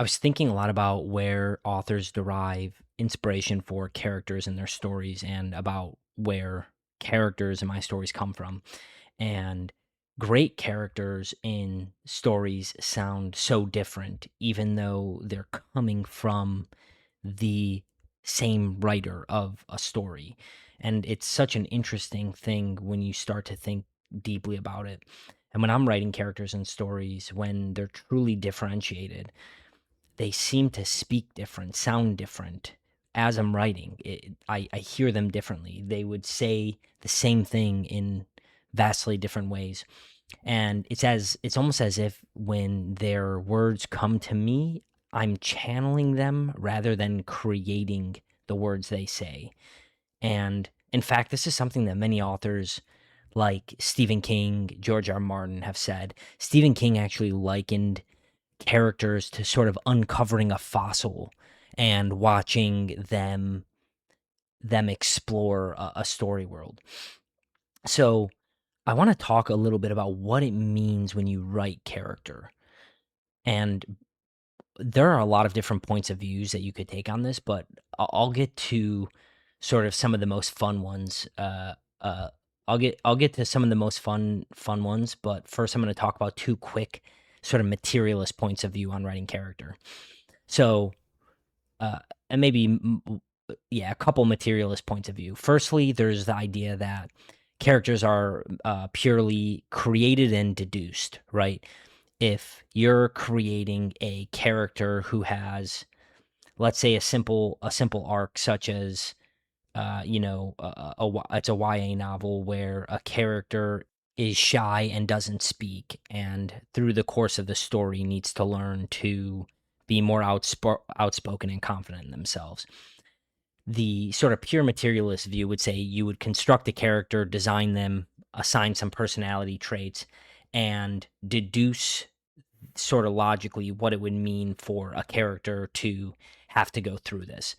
I was thinking a lot about where authors derive inspiration for characters in their stories and about where characters in my stories come from. And great characters in stories sound so different, even though they're coming from the same writer of a story. And it's such an interesting thing when you start to think deeply about it. And when I'm writing characters and stories, when they're truly differentiated, they seem to speak different, sound different. As I'm writing, I hear them differently. They would say the same thing in vastly different ways. And it's almost as if when their words come to me, I'm channeling them rather than creating the words they say. And in fact, this is something that many authors like Stephen King, George R. R. Martin have said. Stephen King actually likened characters to sort of uncovering a fossil and watching them explore a story world. So I want to talk a little bit about what it means when you write character. And there are a lot of different points of views that you could take on this, but I'll get to sort of some of the most fun ones. Uh, I'll get to some of the most fun ones, but first I'm going to talk about two quick sort of materialist points of view on writing character. So, uh, and maybe yeah, a couple materialist points of view. Firstly, there's the idea that characters are purely created and deduced, right? If you're creating a character who has, let's say, a simple arc, such as it's a YA novel where a character is shy and doesn't speak, and through the course of the story needs to learn to be more outspoken and confident in themselves. The sort of pure materialist view would say you would construct a character, design them, assign some personality traits, and deduce sort of logically what it would mean for a character to have to go through this,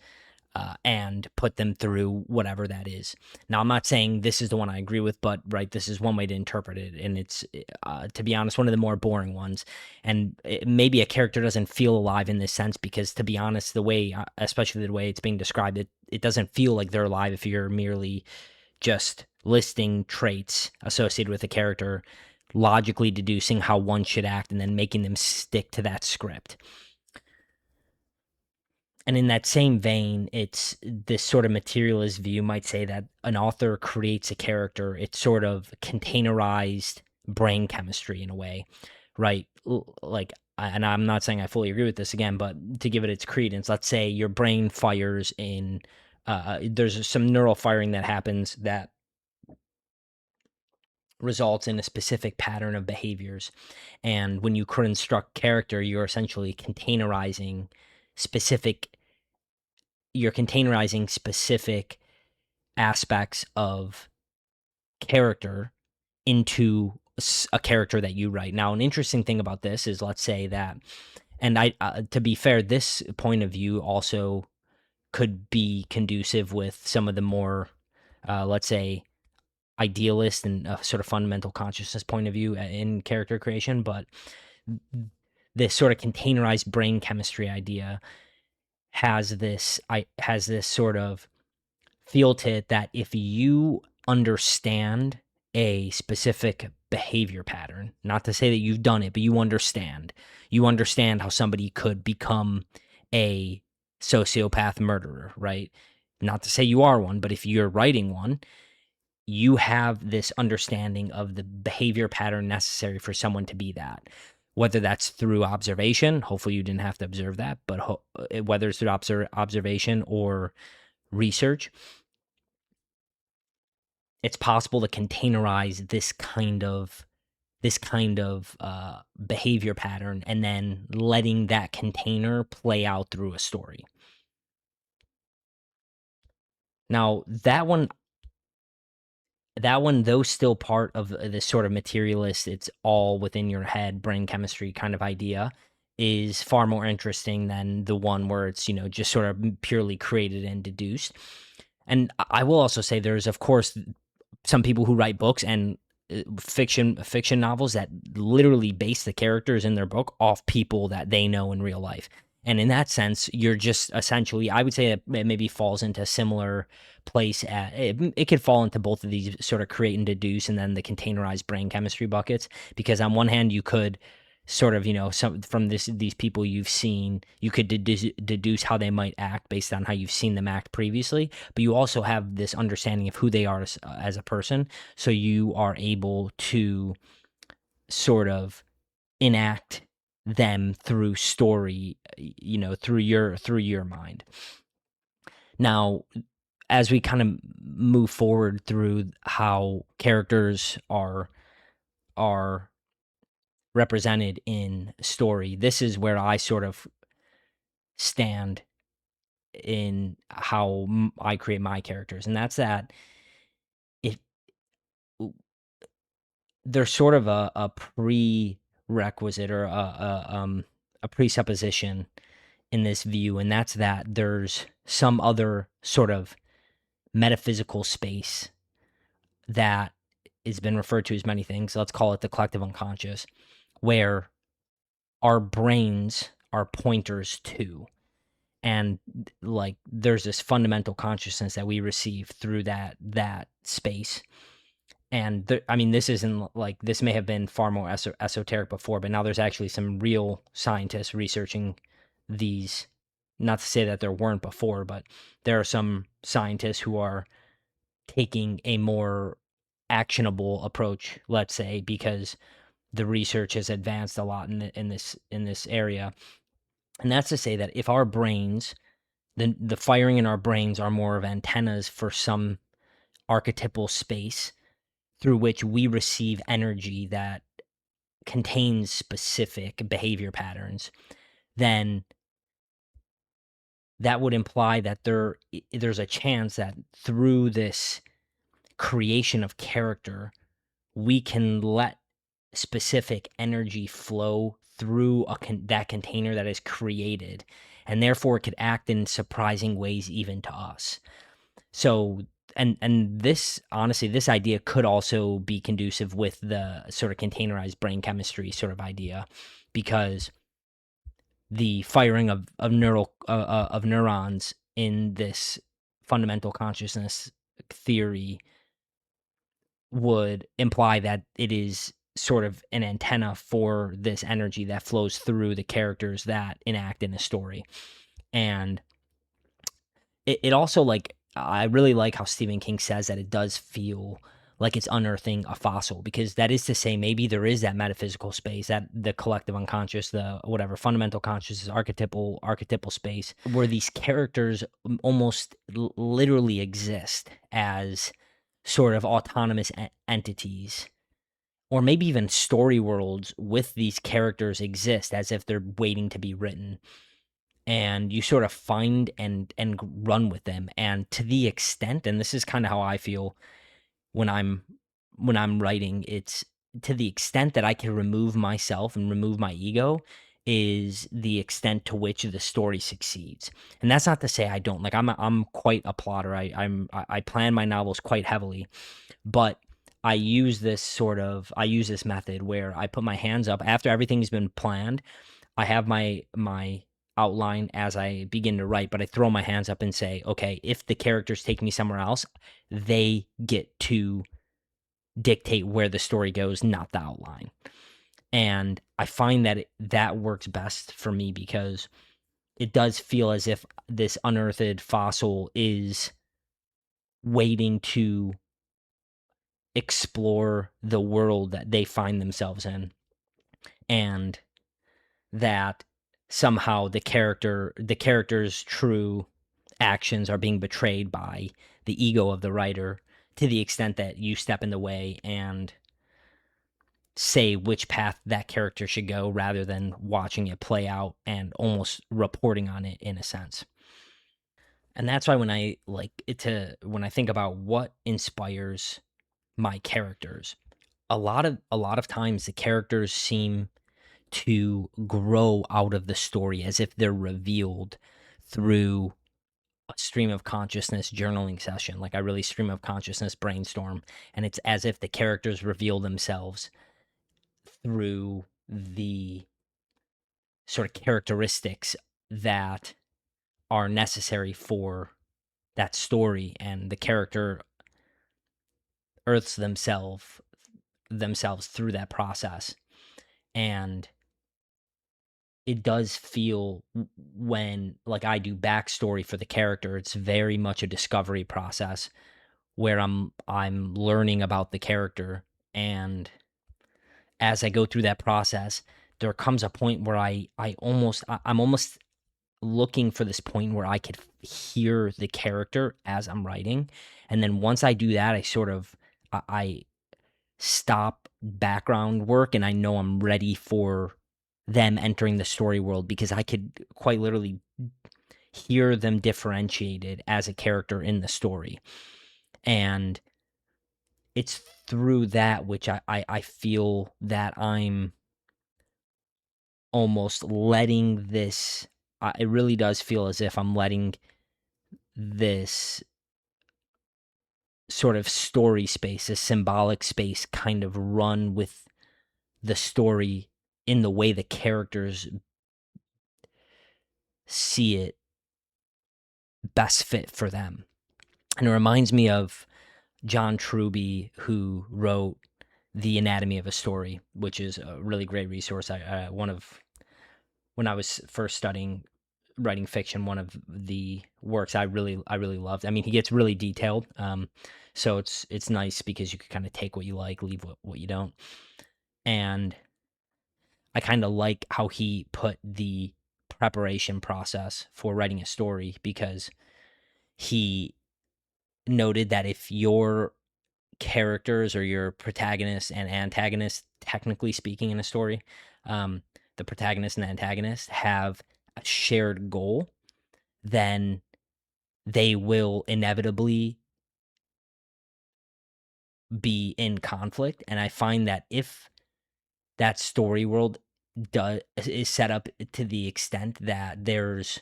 and put them through whatever that is. Now, I'm not saying this is the one I agree with, but right, this is one way to interpret it, and it's to be honest, one of the more boring ones. And maybe a character doesn't feel alive in this sense because, to be honest, the way, especially the way it's being described, it doesn't feel like they're alive if you're merely just listing traits associated with a character, logically deducing how one should act, and then making them stick to that script. And in that same vein, it's this sort of materialist view might say that an author creates a character. It's sort of containerized brain chemistry in a way, right? Like, and I'm not saying I fully agree with this again, but to give it its credence, let's say your brain fires in, there's some neural firing that happens that results in a specific pattern of behaviors. And when you construct character, specific you're containerizing specific aspects of character into a character that you write. Now, an interesting thing about this is, let's say that, and to be fair, this point of view also could be conducive with some of the more, let's say, idealist and sort of fundamental consciousness point of view in character creation. But this sort of containerized brain chemistry idea has this sort of feel to it that if you understand a specific behavior pattern, not to say that you've done it, but you understand how somebody could become a sociopath murderer, right? Not to say you are one, but if you're writing one, you have this understanding of the behavior pattern necessary for someone to be that. Whether that's through observation, hopefully you didn't have to observe that, but whether it's through observation or research, it's possible to containerize this kind of behavior pattern and then letting that container play out through a story. Now, that one, though still part of this sort of materialist, it's all within your head, brain chemistry kind of idea, is far more interesting than the one where it's, just sort of purely created and deduced. And I will also say there's, of course, some people who write books and fiction novels that literally base the characters in their book off people that they know in real life. And in that sense, you're just essentially, I would say it maybe falls into a similar place at it could fall into both of these sort of create and deduce and then the containerized brain chemistry buckets, because on one hand you could sort of, some from these people you've seen, you could deduce how they might act based on how you've seen them act previously, but you also have this understanding of who they are as a person, so you are able to sort of enact them through story, through your mind. Now, as we kind of move forward through how characters are represented in story, this is where I sort of stand in how I create my characters, and that's that if there's sort of a prerequisite or a presupposition in this view, and that's that there's some other sort of metaphysical space that has been referred to as many things. Let's call it the collective unconscious, where our brains are pointers to. And like there's this fundamental consciousness that we receive through that space. And I mean, this isn't like, this may have been far more esoteric before, but now there's actually some real scientists researching these. Not to say that there weren't before, but there are some scientists who are taking a more actionable approach, let's say, because the research has advanced a lot in this area. And that's to say that if our brains, the firing in our brains are more of antennas for some archetypal space through which we receive energy that contains specific behavior patterns, then that would imply that there's a chance that through this creation of character, we can let specific energy flow through that container that is created, and therefore it could act in surprising ways even to us. So, and this, honestly, this idea could also be conducive with the sort of containerized brain chemistry sort of idea, because the firing of neurons in this fundamental consciousness theory would imply that it is sort of an antenna for this energy that flows through the characters that enact in a story. And it also, like, I really like how Stephen King says that it does feel like it's unearthing a fossil, because that is to say maybe there is that metaphysical space, that the collective unconscious, the whatever fundamental consciousness, archetypal space, where these characters almost literally exist as sort of autonomous entities, or maybe even story worlds with these characters exist as if they're waiting to be written, and you sort of find and run with them. And to the extent, and this is kind of how I feel when I'm writing, it's to the extent that I can remove myself and remove my ego is the extent to which the story succeeds. And that's not to say I don't. Like, I'm quite a plotter. I plan my novels quite heavily, but I use this method where I put my hands up after everything's been planned. I have my outline as I begin to write, but I throw my hands up and say, okay, if the characters take me somewhere else, they get to dictate where the story goes, not the outline. And I find that that works best for me, because it does feel as if this unearthed fossil is waiting to explore the world that they find themselves in, and that somehow the character's true actions are being betrayed by the ego of the writer, to the extent that you step in the way and say which path that character should go, rather than watching it play out and almost reporting on it in a sense. And that's why when I think about what inspires my characters, a lot of times the characters seem to grow out of the story as if they're revealed through a stream of consciousness journaling session. Like, I really stream of consciousness brainstorm, and it's as if the characters reveal themselves through the sort of characteristics that are necessary for that story, and the character earths themselves through that process. And it does feel, when like I do backstory for the character, it's very much a discovery process where I'm learning about the character. And as I go through that process, there comes a point where I'm almost looking for this point where I could hear the character as I'm writing. And then once I do that, I stop background work, and I know I'm ready for them entering the story world, because I could quite literally hear them differentiated as a character in the story. And it's through that which I feel that I'm almost letting this, it really does feel as if I'm letting this sort of story space, a symbolic space, kind of run with the story in the way the characters see it best fit for them. And it reminds me of John Truby, who wrote The Anatomy of a Story, which is a really great resource. When I was first studying writing fiction, one of the works I really loved. I mean, he gets really detailed, so it's nice because you can kind of take what you like, leave what you don't. And I kind of like how he put the preparation process for writing a story, because he noted that if your characters, or your protagonist and antagonist, technically speaking, in a story, um, the protagonist and antagonist have a shared goal, then they will inevitably be in conflict. And I find that if that story world is set up to the extent that there's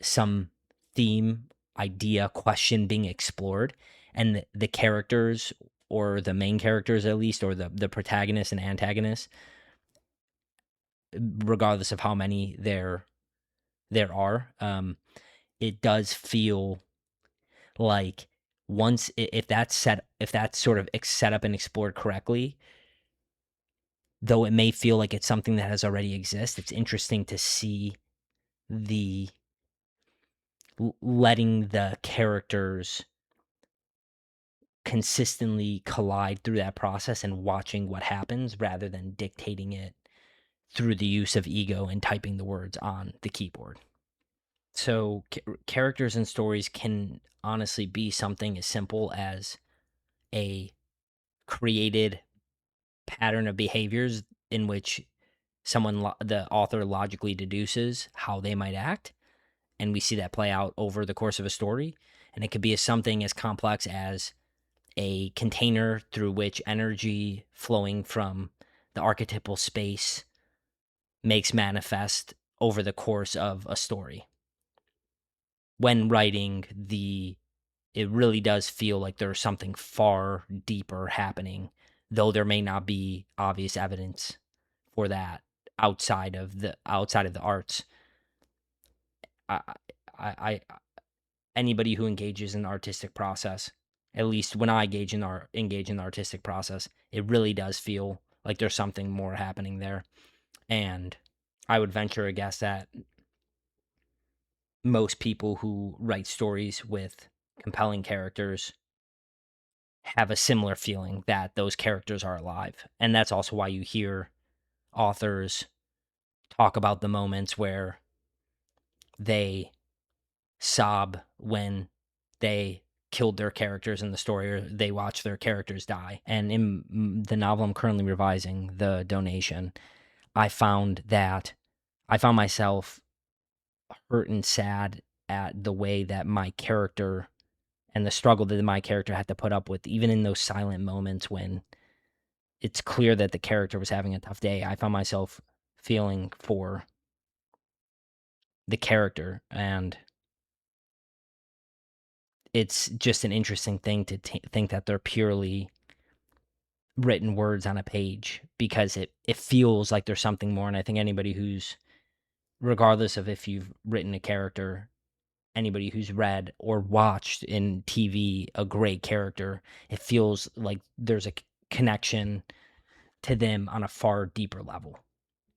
some theme, idea, question being explored, and the characters, or the main characters at least, or the protagonist and antagonist, regardless of how many there are, it does feel like, if that's sort of set up and explored correctly, though it may feel like it's something that has already existed, it's interesting to see the letting the characters consistently collide through that process, and watching what happens rather than dictating it through the use of ego and typing the words on the keyboard. So characters and stories can honestly be something as simple as a created pattern of behaviors in which the author logically deduces how they might act, and we see that play out over the course of a story. And it could be something as complex as a container through which energy flowing from the archetypal space makes manifest over the course of a story. When writing, it really does feel like there's something far deeper happening, though there may not be obvious evidence for that outside of the arts. I, I Anybody who engages in the artistic process, at least when I engage in the artistic process, it really does feel like there's something more happening there. And I would venture a guess that most people who write stories with compelling characters have a similar feeling that those characters are alive. And that's also why you hear authors talk about the moments where they sob when they killed their characters in the story, or they watch their characters die. And in the novel I'm currently revising, The Donation, I found myself hurt and sad at the way that my character, and the struggle that my character had to put up with, even in those silent moments when it's clear that the character was having a tough day. I found myself feeling for the character, and it's just an interesting thing to think that they're purely written words on a page, because it feels like there's something more. And I think anybody who's regardless of if you've written a character, anybody who's read or watched in TV a great character, it feels like there's a connection to them on a far deeper level.